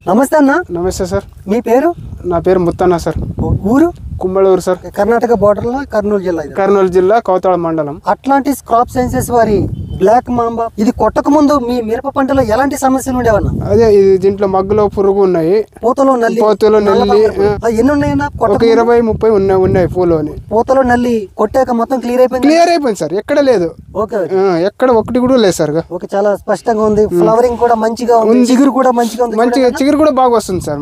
నమస్తే అన్న. నమస్తే సార్. మీ పేరు? నా పేరు ముత్తన్న సార్. ఊరు? కుంబళూరు సార్. కర్ణాటక బోర్డర్ లో కర్నూలు జిల్లా కౌతాళ మండలం. అట్లాంటిస్ క్రాప్ సైన్సెస్ వారి బ్లాక్ మాంబా ఇది కొట్టక ముందు మీ మిరప పంటలో ఎలాంటి సమస్యలు ఉండేవన్నా? అదే ఇది దీంట్లో మగ్గులో పురుగు ఉన్నాయి, పూతలో నల్లి ఎన్ని ఉన్నాయన్నా? ఒక 20-30 ఉన్నాయి పూలోని. పూతలో నల్లి కొట్టాక మొత్తం క్లియర్ అయిపోయింది సార్. ఎక్కడ లేదు, ఎక్కడ ఒకటి కూడా లేదు సార్. ఓకే, చాలా స్పష్టంగా ఉంది. ఫ్లవరింగ్ కూడా మంచిగా ఉంది, చిగురు కూడా మంచిగా ఉంది. మంచిగా చిగురు కూడా బాగా వస్తుంది సార్.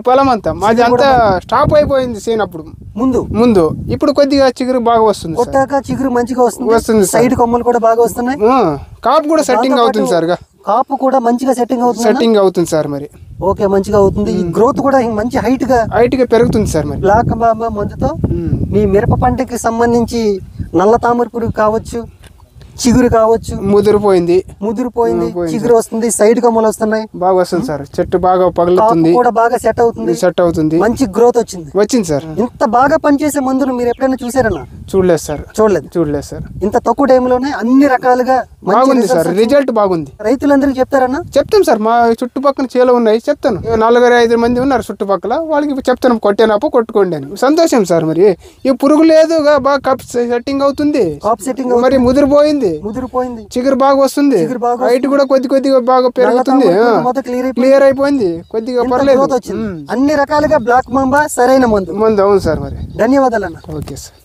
పొలం అంతా మాది అంతా స్టాప్ అయిపోయింది సేనప్పుడు ముందు. ఇప్పుడు కొద్దిగా చిగురు బాగా వస్తుంది. కొట్టాక చిగురు మంచిగా వస్తుంది. సైడ్ కొమ్మలు కూడా బాగా వస్తున్నాయి. కాపు కూడా సెట్టింగ్ అవుతుంది సార్. కాపు కూడా మంచిగా సెట్టింగ్ అవుతుంది సార్. మరి ఓకే, మంచిగా అవుతుంది. ఈ గ్రోత్ కూడా మంచి హైట్ గా పెరుగుతుంది సార్. మరి బ్లాక్ మాంబా మందుతో మీ మిరప పంటకి సంబంధించి నల్ల తామర పురుగు కావచ్చు, చిగురు కావచ్చు, ముదిరిపోయింది, చిగురు వస్తుంది, సైడ్ కొమ్మలు వస్తున్నాయి, బాగా వస్తుంది సార్. చెట్టు బాగా పగులుతుంది, కూడా బాగా సెట్ అవుతుంది, మంచి గ్రోత్ వచ్చింది సార్. ఇంత బాగా పనిచేసే మందులు మీరు ఎప్పుడైనా చూసారన్నా? చూడలేదు సార్. ఇంత తక్కువ టైంలోనే అన్ని రకాలుగా బాగుంది సార్. రిజల్ట్ బాగుంది. రైతులందరికీ చెప్తారన్నా? చెప్తాం సార్. మా చుట్టుపక్కల చేలో ఉన్నాయి, చెప్తాను. 4-5 మంది ఉన్నారు చుట్టుపక్కల, వాళ్ళకి చెప్తాను కొట్టేనప్పు కొట్టుకోండి అని. సంతోషం సార్. మరి ఈ పురుగు లేదు, బాగా కప్ సెట్టింగ్ అవుతుంది, మరి ముదిరిపోయింది, చిగురు బాగా వస్తుంది, హైట్ కూడా కొద్దిగా బాగా పెరుగుతుంది, క్లియర్ అయిపోయింది, కొద్దిగా పర్లేదు. అన్ని రకాలుగా బ్లాక్ మాంబా సరైన మందు. అవును సార్. మరి ధన్యవాదాలు అన్న. Okay sir.